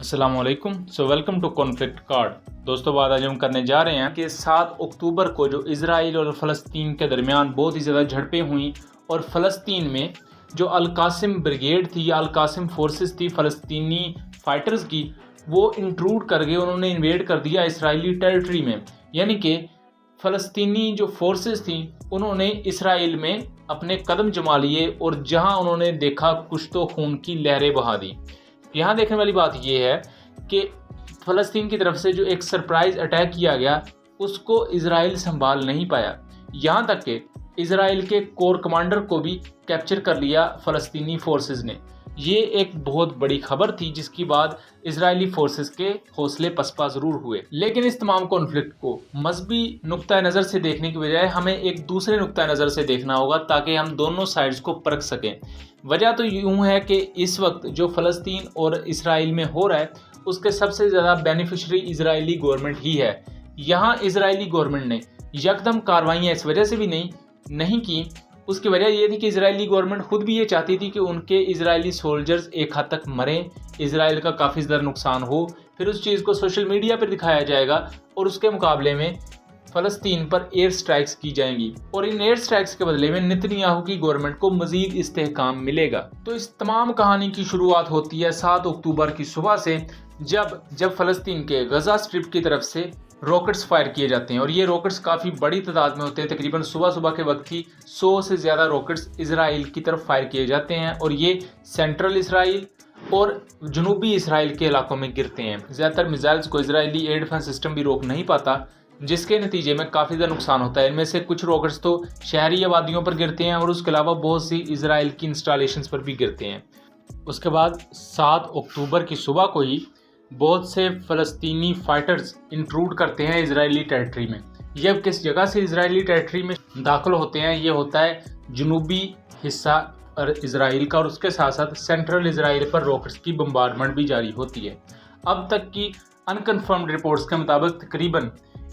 अस्सलाम वालेकुम। Welcome to conflict card. दोस्तों, बात आज हम करने जा रहे हैं कि 7 अक्टूबर को जो इजराइल और फ़लस्तीन के दरमियान बहुत ही ज़्यादा झड़पें हुई और फ़लस्तीन में जो अल कासिम ब्रिगेड थी या अल कासिम फोर्सेस थी फ़लस्तीनी फ़ाइटर्स की, वो इंट्रूड कर गए, उन्होंने इन्वेड कर दिया इसराइली टेरिटरी में। यानी कि फ़लस्तीनी जो फोर्सेस थी उन्होंने इसराइल में अपने कदम जमा लिए और जहां उन्होंने देखा कुछ तो खून की लहरें बहा दी। यहाँ देखने वाली बात यह है कि फ़लस्तीन की तरफ से जो एक सरप्राइज अटैक किया गया उसको इजराइल संभाल नहीं पाया। यहाँ तक कि इजराइल के कोर कमांडर को भी कैप्चर कर लिया फ़लस्तीनी फोर्सेस ने। ये एक बहुत बड़ी खबर थी जिसके बाद इजरायली फोर्सेस के हौसले पसपा ज़रूर हुए। लेकिन इस तमाम कॉन्फ्लिक्ट को मजहबी नुक्ता नज़र से देखने की बजाय हमें एक दूसरे नुक्ता नज़र से देखना होगा ताकि हम दोनों साइड्स को परख सकें। वजह तो यूँ है कि इस वक्त जो फ़लस्तीन और इसराइल में हो रहा है उसके सबसे ज़्यादा बेनिफिशरी इजरायली गवर्नमेंट ही है। यहाँ इजरायली गवर्नमेंट ने यकदम कार्रवाइयाँ इस वजह से भी नहीं की। उसकी वजह यह थी कि इजरायली गवर्नमेंट खुद भी ये चाहती थी कि उनके इजरायली सोल्जर्स एक हद तक मरें, इजराइल का काफ़ी ज़्यादा नुकसान हो, फिर उस चीज़ को सोशल मीडिया पर दिखाया जाएगा और उसके मुकाबले में फ़लस्तीन पर एयर स्ट्राइक्स की जाएंगी और इन एयर स्ट्राइक्स के बदले में नेतन्याहू की गवर्नमेंट को मज़ीद इस्तेहकाम मिलेगा। तो इस तमाम कहानी की शुरुआत होती है 7 अक्टूबर की सुबह से, जब फ़लस्तीन के गज़ा स्ट्रिप की तरफ से रॉकेट्स फायर किए जाते हैं और ये रॉकेट्स काफ़ी बड़ी तादाद में होते हैं। तकरीबन सुबह सुबह के वक्त ही 100 से ज़्यादा रॉकेट्स इसराइल की तरफ फायर किए जाते हैं और ये सेंट्रल इसराइल और जनूबी इसराइल के इलाकों में गिरते हैं। ज़्यादातर मिसाइल्स को इसराइली एयर डिफेंस सिस्टम भी रोक नहीं पाता, जिसके नतीजे में काफ़ी ज़्यादा नुकसान होता है। इनमें से कुछ रॉकेट्स तो शहरी आबादियों पर गिरते हैं और उसके अलावा बहुत सी इसराइल की इंस्टॉलेशंस पर भी गिरते हैं। उसके बाद 7 अक्टूबर की सुबह को ही बहुत से फ़लस्तीनी फ़ाइटर्स इंट्रूड करते हैं इजरायली टेरिटरी में। ये किस जगह से इजरायली टेरिटरी में दाखिल होते हैं, ये होता है जनूबी हिस्सा इसराइल का और उसके साथ साथ सेंट्रल इसराइल पर रॉकेट्स की बम्बार्डमेंट भी जारी होती है। अब तक की अनकन्फर्म्ड रिपोर्ट्स के मुताबिक तकरीबन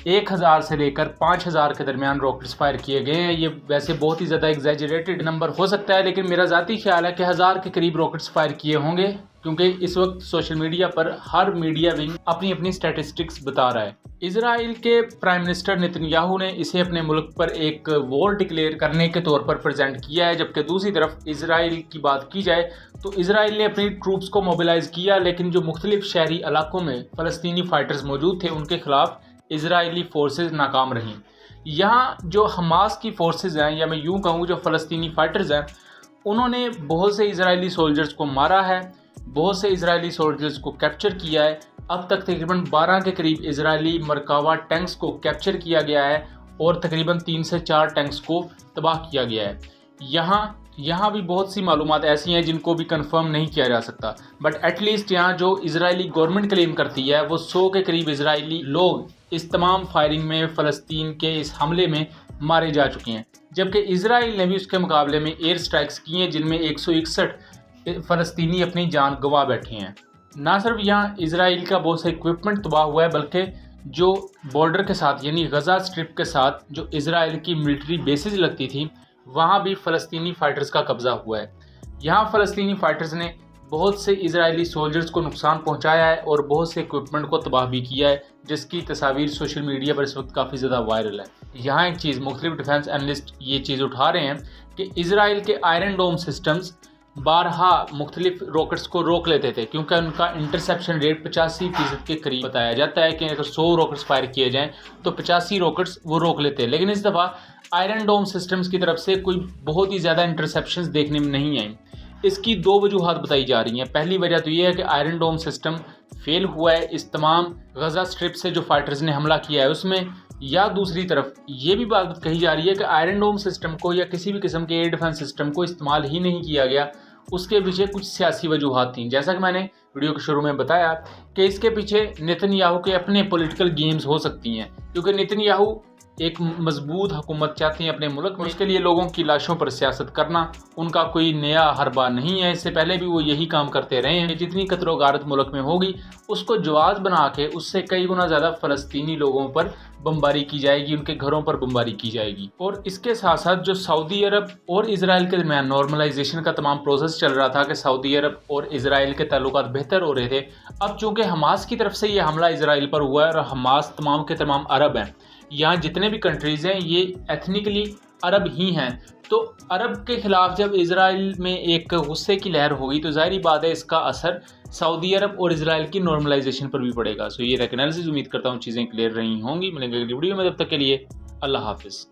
1000 से लेकर 5000 के दरमियान रॉकेट्स फायर किए गए हैं। ये वैसे बहुत ही ज़्यादा एग्जैजरेटेड नंबर हो सकता है, लेकिन मेरा ज़ाती ख्याल है कि 1000 के करीब रॉकेट्स फायर किए होंगे, क्योंकि इस वक्त सोशल मीडिया पर हर मीडिया विंग अपनी अपनी स्टैटिस्टिक्स बता रहा है। इजराइल के प्राइम मिनिस्टर नेतन्याहू ने इसे अपने मुल्क पर एक वॉर डिक्लेयर करने के तौर पर प्रेजेंट किया है, जबकि दूसरी तरफ इजराइल की बात की जाए तो इजराइल ने अपनी ट्रूप्स को मोबिलाइज किया, लेकिन जो मुख्तलिफ शहरी इलाकों में फ़लस्तीनी फ़ाइटर्स मौजूद थे उनके खिलाफ इजरायली फोर्सेज नाकाम रहीं। यहाँ जो हमास की फोर्सेज हैं, या मैं यूँ कहूँ जो फ़लस्तीनी फ़ाइटर्स हैं, उन्होंने बहुत से इजरायली सोल्जर्स को मारा है, बहुत से इजरायली सोल्जर्स को कैप्चर किया है। अब तक तकरीबन 12 के करीब इजरायली मरकावा टैंक्स को कैप्चर किया गया है और तकरीबन 3 से 4 टैंक्स को तबाह किया गया है। यहाँ भी बहुत सी मालूमात ऐसी हैं जिनको भी कंफर्म नहीं किया जा सकता, बट एटलीस्ट यहाँ जो इजरायली गवर्नमेंट क्लेम करती है वो 100 के करीब इजरायली लोग इस तमाम फायरिंग में, फ़लस्तीन के इस हमले में मारे जा चुके हैं। जबकि इजराइल ने भी उसके मुकाबले में एयर स्ट्राइक्स किए हैं जिनमें 161 फ़लस्तीनी अपनी जान गंवा बैठे हैं। ना सिर्फ यहाँ इजराइल का बहुत सा इक्विपमेंट तबाह हुआ है, बल्कि जो बॉर्डर के साथ यानी गज़ा स्ट्रिप के साथ जो इजराइल की मिलिट्री बेसिस लगती थी वहाँ भी फ़लस्तीनी फ़ाइटर्स का कब्ज़ा हुआ है। यहाँ फ़लस्तीनी फ़ाइटर्स ने बहुत से इजरायली सोल्जर्स को नुकसान पहुँचाया है और बहुत से इक्विपमेंट को तबाह भी किया है, जिसकी तस्वीर सोशल मीडिया पर इस वक्त काफ़ी ज़्यादा वायरल है। यहाँ एक चीज़ मुख्तलिफ डिफेंस एनालिस्ट ये चीज़ उठा रहे हैं कि इजराइल के आयरन डोम सिस्टम्स बारहा मुख्तलिफ रॉकेट्स को रोक लेते थे, क्योंकि उनका इंटरसेप्शन रेट 85% के करीब बताया जाता है कि अगर 100 रॉकेट्स फायर किए जाएं तो 85 रॉकेट्स वो रोक लेते हैं। लेकिन इस दफ़ा आयरन डोम सिस्टम्स की तरफ से कोई बहुत ही ज़्यादा इंटरसेप्शंस देखने में नहीं आई। इसकी 2 वजूहात बताई जा रही हैं। पहली वजह तो ये है कि आयरन डोम सिस्टम फेल हुआ है इस तमाम गज़ा स्ट्रिप से जो फाइटर्स ने हमला किया है उसमें, या दूसरी तरफ ये भी बात कही जा रही है कि आयरन डोम सिस्टम को या किसी भी किस्म के एयर डिफेंस सिस्टम को इस्तेमाल ही नहीं किया गया। उसके पीछे कुछ सियासी वजूहात थी, जैसा कि मैंने वीडियो के शुरू में बताया कि इसके पीछे नेतन्याहू के अपने पॉलिटिकल गेम्स हो सकती हैं, क्योंकि नेतन्याहू एक मजबूत हुकूमत चाहते हैं अपने मुल्क में। उसके लिए लोगों की लाशों पर सियासत करना उनका कोई नया हरबा नहीं है, इससे पहले भी वो यही काम करते रहे हैं। जितनी कत्ल गारत मुल्क में होगी उसको जवाज बना के उससे कई गुना ज़्यादा फ़लस्तीनी लोगों पर बमबारी की जाएगी, उनके घरों पर बमबारी की जाएगी। और इसके साथ साथ जो सऊदी अरब और इजराइल के दरमियान नॉर्मलाइजेशन का तमाम प्रोसेस चल रहा था कि सऊदी अरब और इजराइल के ताल्लुकात बेहतर हो रहे थे, अब चूँकि हमास की तरफ से ये हमला इजराइल पर हुआ है और हमास तमाम के तमाम अरब हैं, यहाँ जितने भी कंट्रीज़ हैं ये एथनिकली अरब ही हैं, तो अरब के ख़िलाफ़ जब इजराइल में एक गुस्से की लहर होगी तो ज़ाहिर बात है इसका असर सऊदी अरब और इजराइल की नॉर्मलाइजेशन पर भी पड़ेगा। सो ये एनालिसिस, उम्मीद करता हूँ चीज़ें क्लियर रही होंगी। मिलेंगे अगली वीडियो में, तब तक के लिए अल्लाह हाफिज़।